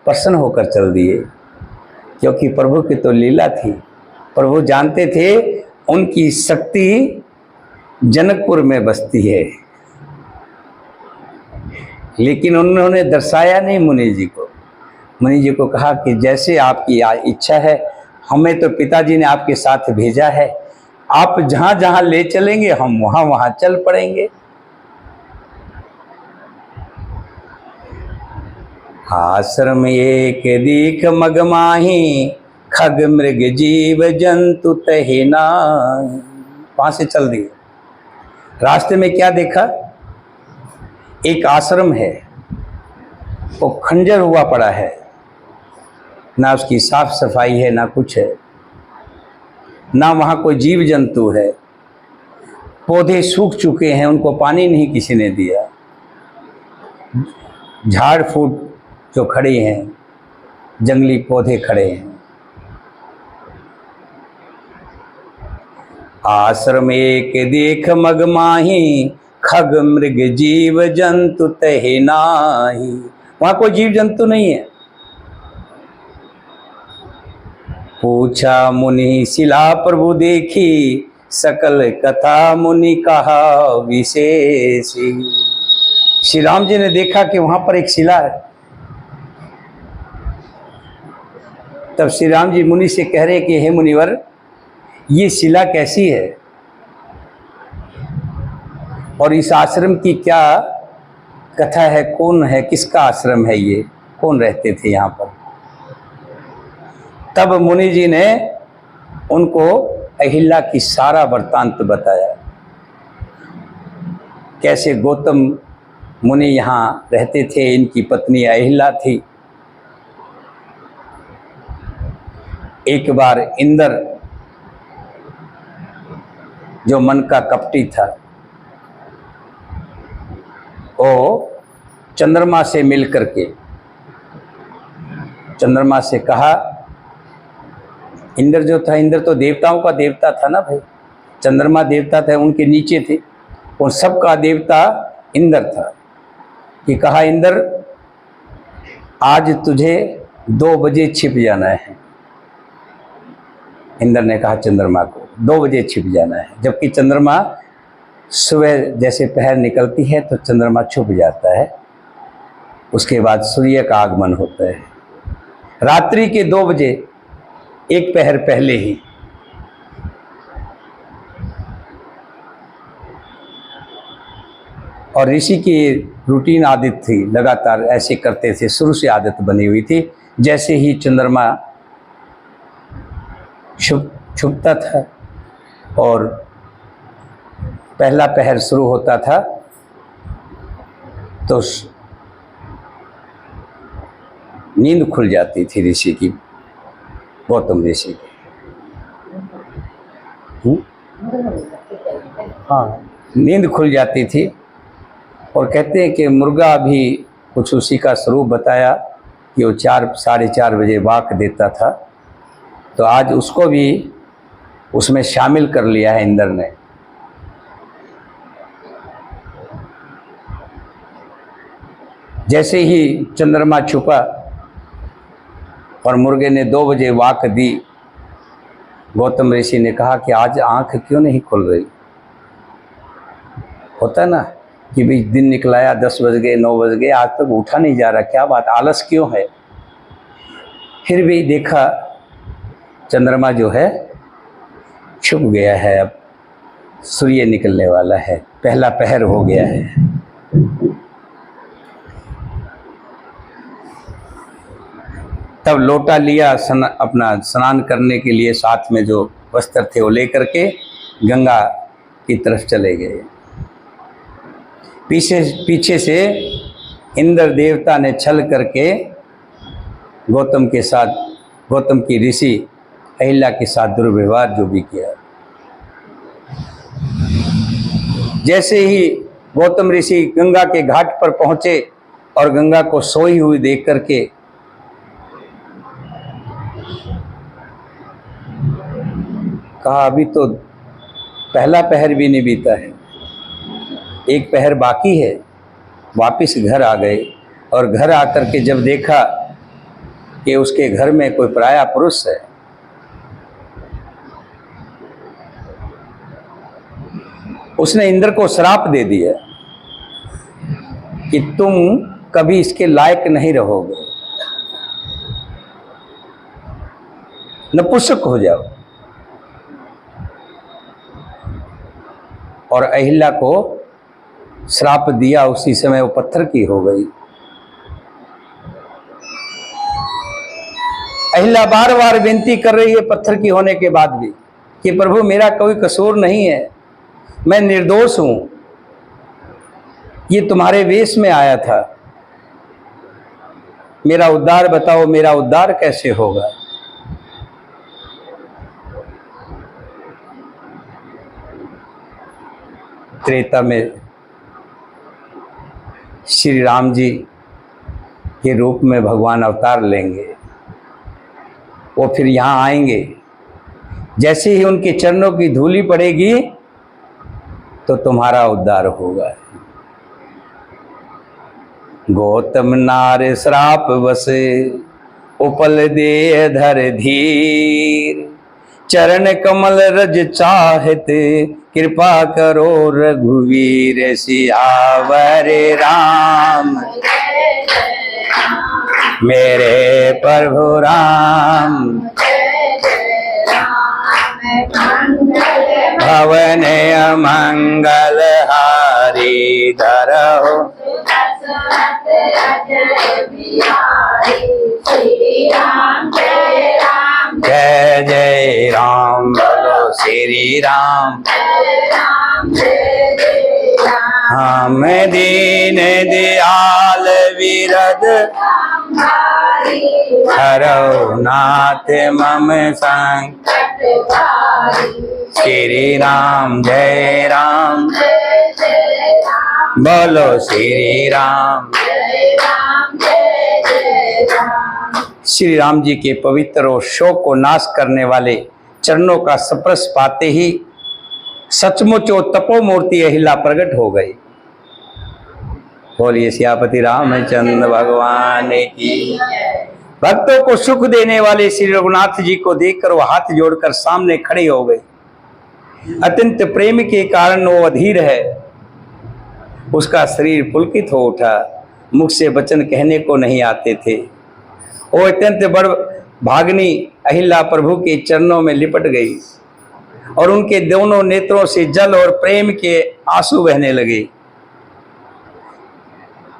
प्रसन्न होकर चल दिए, क्योंकि प्रभु की तो लीला थी। प्रभु जानते थे उनकी शक्ति जनकपुर में बसती है, लेकिन उन्होंने दर्शाया नहीं मुनि जी को। मुनि जी को कहा कि जैसे आपकी इच्छा है, हमें तो पिताजी ने आपके साथ भेजा है, आप जहां जहां ले चलेंगे हम वहां वहां चल पड़ेंगे। आश्रम एक दीख मगमाही, खग मृग जीव जंतु तहि नाहि। वहां से चल दिए। रास्ते में क्या देखा? एक आश्रम है, वो खंजर हुआ पड़ा है, ना उसकी साफ सफाई है, ना कुछ है, ना वहाँ कोई जीव जंतु है। पौधे सूख चुके हैं, उनको पानी नहीं किसी ने दिया। झाड़ फूट जो खड़े हैं, जंगली पौधे खड़े हैं। आश्रम एक देख मगमाही, खग मृग जीव जंतु तहि नाहि। वहाँ कोई जीव जंतु नहीं है। पूछा मुनि शिला प्रभु देखी, सकल कथा मुनि कहा विशेषी। श्री राम जी ने देखा कि वहां पर एक शिला है। तब श्री राम जी मुनि से कह रहे कि हे मुनिवर, ये शिला कैसी है और इस आश्रम की क्या कथा है, कौन है, किसका आश्रम है ये, कौन रहते थे यहाँ पर। तब मुनि जी ने उनको अहिल्या की सारा वृत्तांत बताया, कैसे गौतम मुनि यहाँ रहते थे, इनकी पत्नी अहिल्या थी। एक बार इंद्र जो मन का कपटी था, वो चंद्रमा से मिल करके चंद्रमा से कहा, इंद्र जो था, इंद्र तो देवताओं का देवता था ना भाई, चंद्रमा देवता था, उनके नीचे थे, और सबका देवता इंद्र था। कि कहा, इंद्र आज तुझे 2 बजे छिप जाना है। इंद्र ने कहा चंद्रमा को 2 बजे छिप जाना है, जबकि चंद्रमा सुबह जैसे पहर निकलती है तो चंद्रमा छुप जाता है, उसके बाद सूर्य का आगमन होता है। रात्रि के 2 बजे, एक पहर पहले ही, और ऋषि की रूटीन आदत थी, लगातार ऐसे करते थे, शुरू से आदत बनी हुई थी। जैसे ही चंद्रमा छुपता था और पहला पहर शुरू होता था तो नींद खुल जाती थी ऋषि की, गौतम ऋषि की। हाँ, नींद खुल जाती थी। और कहते हैं कि मुर्गा भी कुछ उसी का स्वरूप बताया कि वो 4 साढ़े 4 बजे वाक देता था, तो आज उसको भी उसमें शामिल कर लिया है इंद्र ने। जैसे ही चंद्रमा छुपा और मुर्गे ने 2 बजे वाक दी, गौतम ऋषि ने कहा कि आज आंख क्यों नहीं खुल रही। होता ना कि भाई दिन निकलाया, 10 बज गए, 9 बज गए, आज तक उठा नहीं जा रहा, क्या बात, आलस क्यों है। फिर भी देखा चंद्रमा जो है छुप गया है, अब सूर्य निकलने वाला है, पहला पहर हो गया है। तब लोटा लिया, अपना स्नान करने के लिए साथ में जो वस्त्र थे वो लेकर के गंगा की तरफ चले गए। पीछे से इंद्र देवता ने छल करके गौतम की ऋषि अहिल्या के साथ दुर्व्यवहार जो भी किया। जैसे ही गौतम ऋषि गंगा के घाट पर पहुंचे और गंगा को सोई हुई देख करके कहा, अभी तो पहला पहर भी नहीं बीता है, एक पहर बाकी है। वापिस घर आ गए और घर आकर के जब देखा कि उसके घर में कोई पराया पुरुष है, उसने इंद्र को श्राप दे दिया कि तुम कभी इसके लायक नहीं रहोगे, नपुंसक हो जाओ। और अहिल्या को श्राप दिया, उसी समय वो पत्थर की हो गई। अहिल्या बार बार विनती कर रही है पत्थर की होने के बाद भी कि प्रभु मेरा कोई कसूर नहीं है, मैं निर्दोष हूं, ये तुम्हारे वेश में आया था, मेरा उद्धार बताओ, मेरा उद्धार कैसे होगा। त्रेता में श्री राम जी के रूप में भगवान अवतार लेंगे, वो फिर यहाँ आएंगे। जैसे ही उनके चरणों की धूली पड़ेगी तो तुम्हारा उद्धार होगा। गौतम नार श्राप बसे उपल देह धर धीर, चरण कमल रज चाहते कृपा करो रघुवीर। सियावर राम मेरे प्रभु राम, भवन मंगल हारी धरहु जय जय राम, बोलो श्री राम। हम दीन दयाल विरद हरौ नाथ मम संकट श्री राम जय राम, बोलो श्री राम। श्री राम जी के पवित्र और शोक को नाश करने वाले चरणों का स्पर्श पाते ही सचमुच वो तपोमूर्ति अहिल्या प्रकट हो गई। बोलिए सियापति रामचंद्र भगवान की। भक्तों को सुख देने वाले श्री रघुनाथ जी को देखकर वो हाथ जोड़कर सामने खड़े हो गए। अत्यंत प्रेम के कारण वो अधीर है, उसका शरीर पुलकित हो उठा, मुख से वचन कहने को नहीं आते थे। वो अत्यंत बड़ भागनी अहिल्या प्रभु के चरणों में लिपट गई और उनके दोनों नेत्रों से जल और प्रेम के आंसू बहने लगे।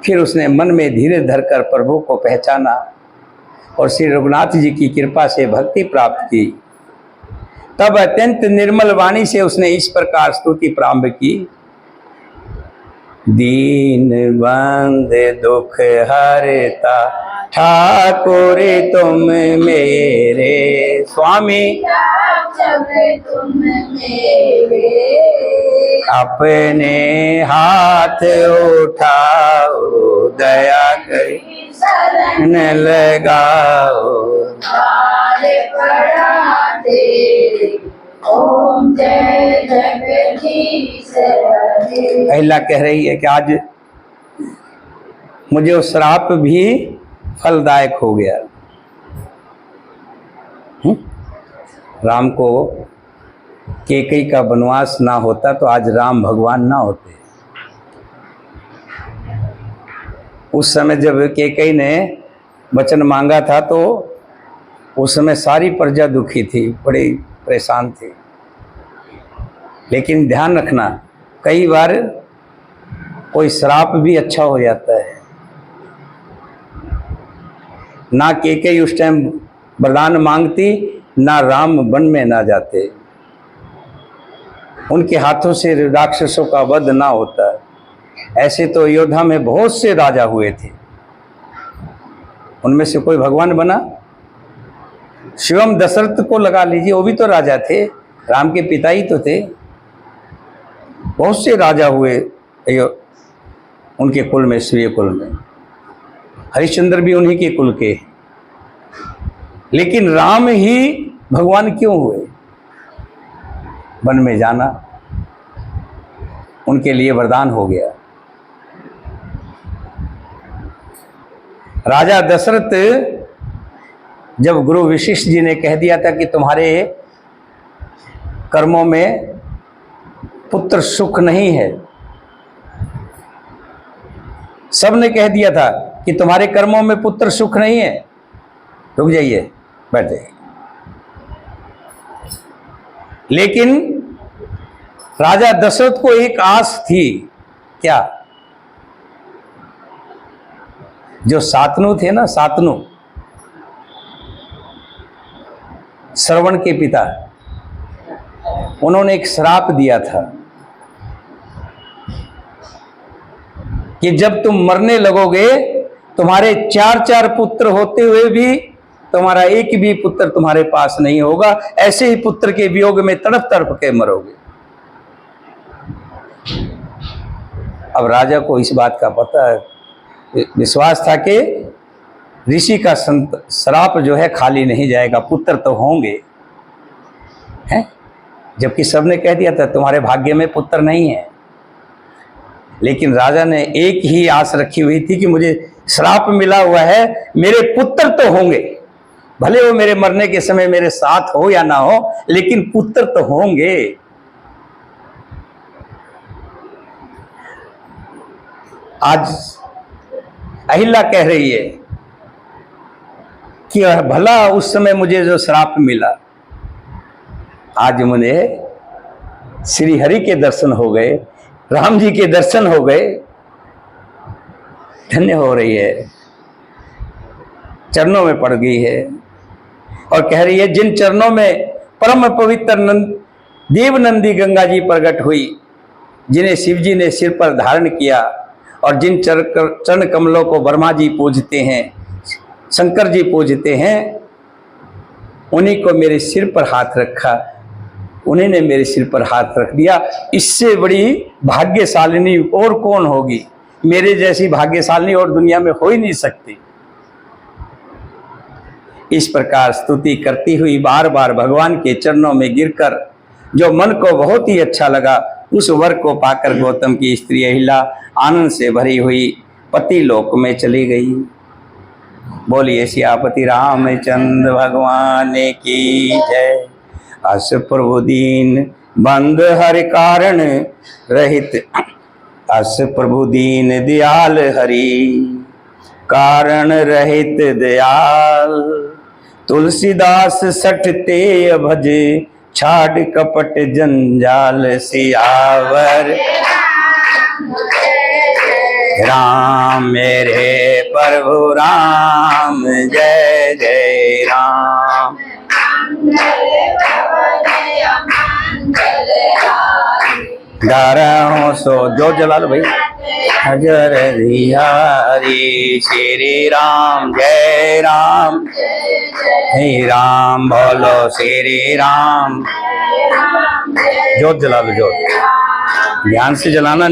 फिर उसने मन में धीरे धरकर प्रभु को पहचाना और श्री रघुनाथ जी की कृपा से भक्ति प्राप्त की। तब अत्यंत निर्मल वाणी से उसने इस प्रकार स्तुति प्रारंभ की। दीन बंद दुख हरता ठाकुर तुम मेरे, स्वामी तुम मेरे, अपने हाथ उठाओ दया कर शरण लगाओ। ओम जय जगदीश। अहिल्या कह रही है कि आज मुझे वो श्राप भी फलदायक हो गया। राम को कैकेयी का वनवास ना होता तो आज राम भगवान ना होते। उस समय जब कैकेयी ने वचन मांगा था तो उस समय सारी प्रजा दुखी थी, बड़ी परेशान थी। लेकिन ध्यान रखना, कई बार कोई श्राप भी अच्छा हो जाता है। ना कैकेयी उस टाइम वरदान मांगती, ना राम वन में ना जाते, उनके हाथों से राक्षसों का वध ना होता। ऐसे तो अयोध्या में बहुत से राजा हुए थे, उनमें से कोई भगवान बना? शिवम दशरथ को लगा लीजिए, वो भी तो राजा थे, राम के पिता ही तो थे। बहुत से राजा हुए उनके कुल में, सूर्य कुल में। हरिश्चंद्र भी उन्हीं के कुल के। लेकिन राम ही भगवान क्यों हुए? वन में जाना उनके लिए वरदान हो गया। राजा दशरथ जब गुरु वशिष्ठ जी ने कह दिया था कि तुम्हारे कर्मों में पुत्र सुख नहीं है, सबने कह दिया था कि तुम्हारे कर्मों में पुत्र सुख नहीं है, रुक जाइए, बैठ जाइए। लेकिन राजा दशरथ को एक आस थी, क्या? जो शांतनु थे ना, शांतनु श्रवण के पिता, उन्होंने एक श्राप दिया था कि जब तुम मरने लगोगे, तुम्हारे 4 पुत्र होते हुए भी तुम्हारा एक भी पुत्र तुम्हारे पास नहीं होगा, ऐसे ही पुत्र के वियोग में तड़प तड़प के मरोगे। अब राजा को इस बात का पता है, विश्वास था कि ऋषि का श्राप जो है खाली नहीं जाएगा, पुत्र तो होंगे, हैं? जबकि सबने कह दिया था तुम्हारे भाग्य में पुत्र नहीं है। लेकिन राजा ने एक ही आस रखी हुई थी कि मुझे श्राप मिला हुआ है, मेरे पुत्र तो होंगे, भले वो मेरे मरने के समय मेरे साथ हो या ना हो, लेकिन पुत्र तो होंगे। आज अहिल्या कह रही है कि भला उस समय मुझे जो श्राप मिला, आज मुझे श्री हरि के दर्शन हो गए, राम जी के दर्शन हो गए, धन्य हो रही है, चरणों में पड़ गई है और कह रही है जिन चरणों में परम पवित्र देव नंदी गंगा जी प्रकट हुई, जिन्हें शिव जी ने सिर पर धारण किया और जिन चरण कमलों को ब्रह्मा जी पूजते हैं, शंकर जी पूजते हैं, उन्हीं को मेरे सिर पर हाथ रखा, उन्हीं ने मेरे सिर पर हाथ रख दिया। इससे बड़ी भाग्यशालिनी और कौन होगी? मेरे जैसी भाग्यशालिनी और दुनिया में हो ही नहीं सकती। इस प्रकार स्तुति करती हुई बार बार भगवान के चरणों में गिरकर जो मन को बहुत ही अच्छा लगा, उस वर को पाकर गौतम की स्त्री अहिल्या आनंद से भरी हुई पति लोक में चली गई। बोलिए सियापति रामचंद्र भगवान की जय। अस प्रभु दीन बंद हरि कारण रहित, अस प्रभु दीन दयाल हरि कारण रहित दयाल। तुलसीदास सठते भजे छाड़ कपट जंजाल, सियावर राम मेरे प्रभु राम जय जय राम। गारा सो जो जला लो भाई। हजर हरी श्री राम जय राम, हे राम बोलो श्री राम। जोत जला लो, जोत ध्यान से जलाना।